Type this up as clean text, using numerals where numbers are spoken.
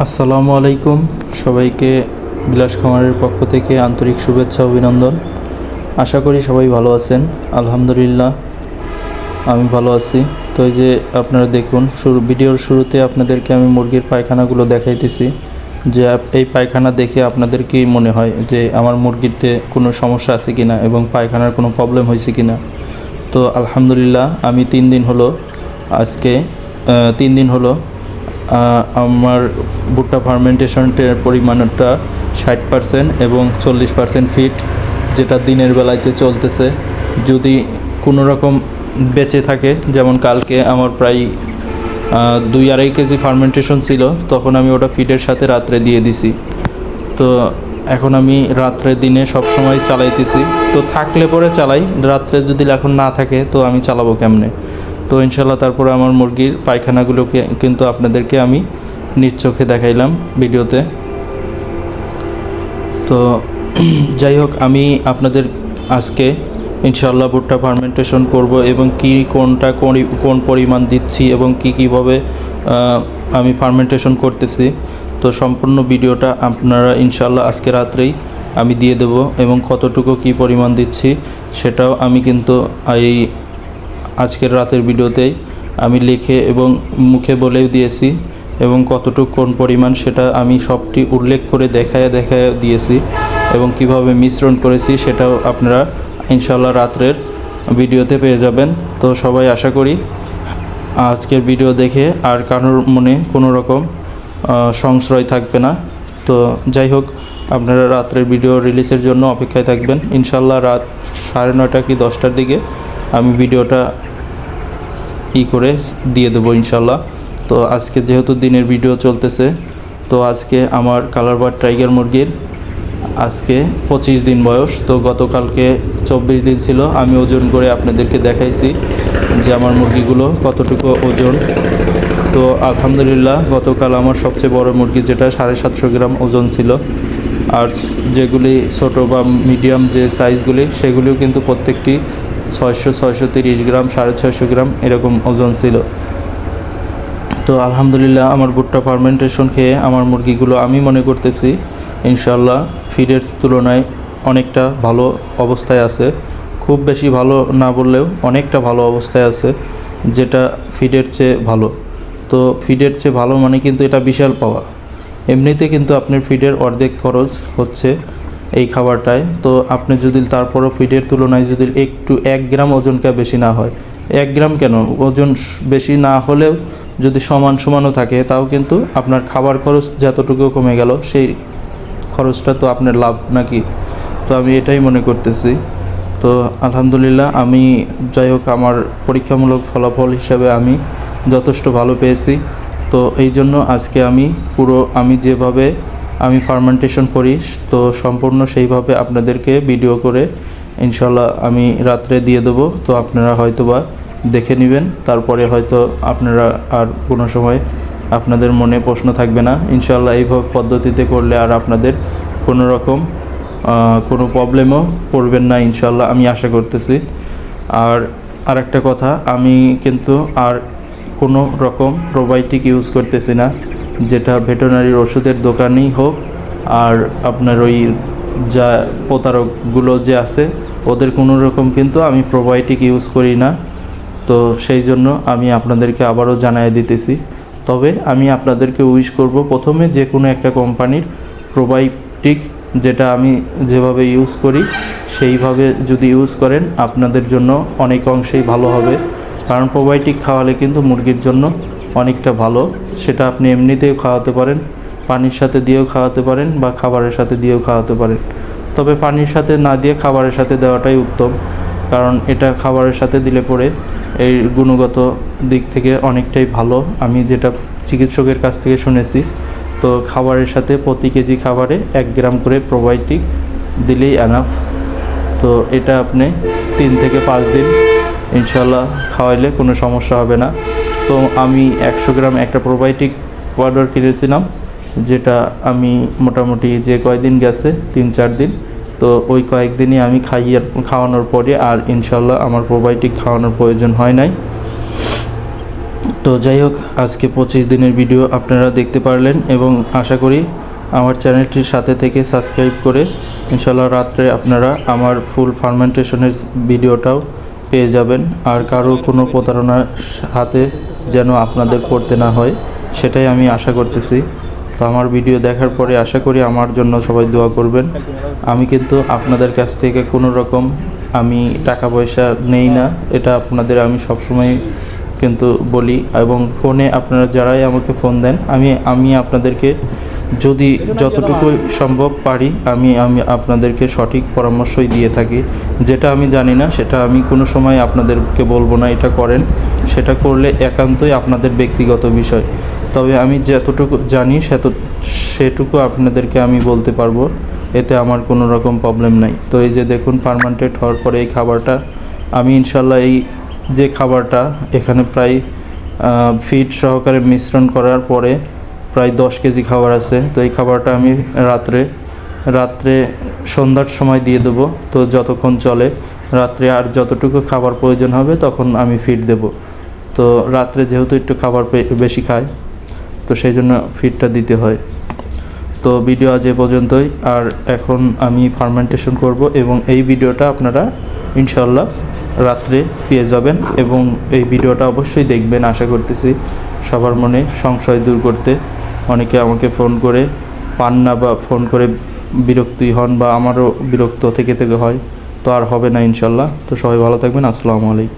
আসসালামু আলাইকুম। সবাইকে বিলাস খামারের পক্ষ থেকে আন্তরিক শুভেচ্ছা অভিনন্দন। আশা করি সবাই ভালো আছেন। আলহামদুলিল্লাহ আমি ভালো আছি। তো এই যে আপনারা দেখুন, ভিডিওর শুরুতে আপনাদেরকে আমি মুরগির পায়খানাগুলো দেখাইতেছি যে এই পায়খানা দেখে আপনাদের কি মনে হয় যে আমার মুরগিতে কোনো সমস্যা আছে কিনা এবং পায়খানার কোনো প্রবলেম হয়েছে কিনা। তো আলহামদুলিল্লাহ আমি 3 দিন হলো আজকে 3 দিন হলো আমার ভুট্টা ফার্মেন্টেশনের পরিমাণটা 60% এবং 40% ফিট, যেটা দিনের বেলাতে চলতেছে। যদি কোনো রকম বেঁচে থাকে, যেমন কালকে আমার প্রায় 2-2.5 কেজি ফার্মেন্টেশন ছিল, তখন আমি ওটা ফিডের সাথে রাত্রে দিয়ে দিছি। তো এখন আমি রাত্রে দিনে সব সময় চালাইতেছি। তো থাকলে পরে চালাই, রাত্রে যদি এখন না থাকে তো আমি চালাবো কেমনে। তো ইনশাল্লাহ তারপরে আমার মুরগির পায়খানাগুলোকে কিন্তু আপনাদেরকে আমি নিজ চোখে দেখাইলাম ভিডিওতে। তো যাই হোক, আমি আপনাদের আজকে ইনশাল্লাহ ভুট্টা ফার্মেন্টেশন করব এবং কোন পরিমাণ দিচ্ছি এবং কীভাবে আমি ফার্মেন্টেশন করতেছি। তো সম্পূর্ণ ভিডিওটা আপনারা ইনশাল্লাহ আজকে রাত্রেই আমি দিয়ে দেব এবং কতটুকু কী পরিমাণ দিচ্ছি সেটাও আমি কিন্তু এই আজকের রাতের ভিডিওতেই আমি লিখে এবং মুখে বলেও দিয়েছি এবং কতটুকু কোন পরিমাণ সেটা আমি সবটি উল্লেখ করে দেখায় দিয়েছি এবং কিভাবে মিশ্রণ করেছি সেটাও আপনারা ইনশাল্লাহ রাত্রের ভিডিওতে পেয়ে যাবেন। তো সবাই আশা করি আজকের ভিডিও দেখে আর কারোর মনে কোনো রকম সংশয় থাকবে না। তো যাই হোক, আপনারা রাত্রের ভিডিও রিলিজের জন্য অপেক্ষায় থাকবেন। ইনশাল্লাহ রাত 9:30 কি 10টার দিকে আমি ভিডিওটা করে দিয়ে দেবো ইনশাল্লাহ। তো আজকে যেহেতু দিনের ভিডিও চলতেছে, তো আজকে আমার কালার বার্ড টাইগার মুরগির আজকে 25 দিন বয়স। তো গতকালকে 24 দিন ছিল। আমি ওজন করে আপনাদেরকে দেখাইছি যে আমার মুরগিগুলো কতটুকু ওজন। তো আলহামদুলিল্লাহ গতকাল আমার সবচেয়ে বড় মুরগি যেটা 750 গ্রাম ওজন ছিল, আর যেগুলি ছোটো বা মিডিয়াম যে সাইজগুলি সেগুলিও কিন্তু প্রত্যেকটি 600-630 গ্রাম, 650 গ্রাম এরকম ওজন ছিল। তো আলহামদুলিল্লাহ আমার ভুট্টা ফার্মেন্টেশন খেয়ে আমার মুরগিগুলো আমি মনে করতেছি ইনশাল্লাহ ফিডের তুলনায় অনেকটা ভালো অবস্থায় আছে। খুব বেশি ভালো না বললেও অনেকটা ভালো অবস্থায় আছে, যেটা ফিডের চেয়ে ভালো। তো ফিডের চেয়ে ভালো মানে কিন্তু এটা বিশাল পাওয়া। এমনিতে কিন্তু আপনার ফিডের অর্ধেক খরচ হচ্ছে এই খাবারটায়। তো আপনি যদি তারপরও ফিডের তুলনায় যদি একটু 1 গ্রাম ওজনটা বেশি না হয়, 1 গ্রাম কেন, ওজন বেশি না হলেও যদি সমানও থাকে, তাও কিন্তু আপনার খাবার খরচ যতটুকু কমে গেল সেই খরচটা তো আপনার লাভ নাকি। তো আমি এটাই মনে করতেছি। তো আলহামদুলিল্লাহ আমি যাই হোক আমার পরীক্ষামূলক ফলাফল হিসাবে আমি যথেষ্ট ভালো পেয়েছি। তো এই জন্য আজকে আমি যেভাবে আমি ফার্মেন্টেশন করি তো সম্পূর্ণ সেইভাবে আপনাদেরকে ভিডিও করে ইনশাল্লাহ আমি রাত্রে দিয়ে দেবো। তো আপনারা হয়তোবা দেখে নেবেন, তারপরে হয়তো আপনারা আর কোনো সময় আপনাদের মনে প্রশ্ন থাকবে না। ইনশাল্লাহ এইভাবে পদ্ধতিতে করলে আর আপনাদের কোনো রকম কোনো প্রবলেমও পড়বেন না ইনশাল্লাহ, আমি আশা করতেছি। আর একটা কথা, আমি কিন্তু আর কোনো রকম প্রোবায়োটিক ইউজ করতেছি না, যেটা ভেটেরিনারির ওষুধের দোকানেই হোক আর আপনার ওই যা প্রতারকগুলো যে আছে ওদের কোনো রকম কিন্তু আমি প্রোবায়োটিক ইউজ করি না। তো সেই জন্য আমি আপনাদেরকে আবারও জানিয়ে দিতেছি। তবে আমি আপনাদেরকে উইশ করব, প্রথমে যে কোনো একটা কোম্পানির প্রোবায়োটিক যেটা আমি যেভাবে ইউজ করি সেইভাবে যদি ইউজ করেন আপনাদের জন্য অনেক অংশেই ভালো হবে। কারণ প্রোবায়োটিক খাওয়ালে কিন্তু মুরগির জন্য অনেকটা ভালো। সেটা আপনি এমনিতেও খাওয়াতে পারেন, পানির সাথে দিয়েও খাওয়াতে পারেন বা খাবারের সাথে দিয়েও খাওয়াতে পারেন। তবে পানির সাথে না দিয়ে খাবারের সাথে দেওয়াটাই উত্তম, কারণ এটা খাবারের সাথে দিলে পরে এই গুণগত দিক থেকে অনেকটাই ভালো। আমি যেটা চিকিৎসকের কাছ থেকে শুনেছি, তো খাবারের সাথে প্রতি কেজি খাবারে 1 গ্রাম করে প্রোবায়োটিক দিলেই এনাফ। তো এটা আপনি 3 থেকে 5 দিন ইনশাল্লাহ খাওয়াইলে কোনো সমস্যা হবে না। তো আমি 100 গ্রাম একটা প্রোবায়োটিক পাউডার কিনেছিলাম, যেটা আমি মোটামুটি যে কয়দিন গেছে 3-4 দিন, তো ওই কয়েকদিনই আমি খাওয়ানোর পরে আর ইনশাল্লাহ আমার প্রোবায়োটিক খাওয়ানোর প্রয়োজন হয় নাই। তো যাই হোক, আজকে 25 দিনের ভিডিও আপনারা দেখতে পারলেন এবং আশা করি আমার চ্যানেলটির সাথে থেকে সাবস্ক্রাইব করে ইনশাল্লাহ রাত্রে আপনারা আমার ফুল ফার্মেন্টেশনের ভিডিওটাও পেয়ে যাবেন। আর কারো কোনো প্রতারণার হাতে যেন আপনাদের পড়তে না হয়, সেটাই আমি আশা করতেছি। তো আমার ভিডিও দেখার পরে আশা করি আমার জন্য সবাই দোয়া করবেন। আমি কিন্তু আপনাদের কাছ থেকে কোনো রকম আমি টাকা পয়সা নেই না, এটা আপনাদের আমি সবসময় কিন্তু বলি। এবং ফোনে আপনারা যারাই আমাকে ফোন দেন, আমি আপনাদেরকে যদি যতটুকু সম্ভব পারি আমি আপনাদেরকে সঠিক পরামর্শই দিয়ে থাকি। যেটা আমি জানি না সেটা আমি কোনো সময় আপনাদেরকে বলবো না এটা করেন, সেটা করলে একান্তই আপনাদের ব্যক্তিগত বিষয়। তবে আমি যতটুকু জানি সেটুকু আপনাদেরকে আমি বলতে পারবো, এতে আমার কোনো রকম প্রবলেম নাই। তো এই যে দেখুন, ফার্মেন্টেড হওয়ার পরে এই খাবারটা আমি ইনশাল্লাহ এই যে খাবারটা এখানে প্রায় ফিড সহকারে মিশ্রণ করার পরে প্রায় 10 কেজি খাবার আছে। তো এই খাবারটা আমি রাত্রে সন্ধ্যার সময় দিয়ে দেবো। তো যতক্ষণ চলে রাত্রে আর যতটুকু খাবার প্রয়োজন হবে তখন আমি ফিড দেব। তো রাত্রে যেহেতু একটু খাবার বেশি খায়, তো সেই জন্য ফিডটা দিতে হয়। তো ভিডিও আজ এ পর্যন্তই। আর এখন আমি ফার্মেন্টেশন করব এবং এই ভিডিওটা আপনারা ইনশাল্লাহ রাত্রে পেয়ে যাবেন এবং এই ভিডিওটা অবশ্যই দেখবেন। আশা করতেছি সবার মনে সংশয় দূর করতে। অনেকে আমাকে ফোন করে পান না বা ফোন করে বিরক্তি হন, বা আমারও বিরক্ত থেকে হয়, তো আর হবে না ইনশাল্লাহ। তো সবাই ভালো থাকবেন। আসসালামু আলাইকুম।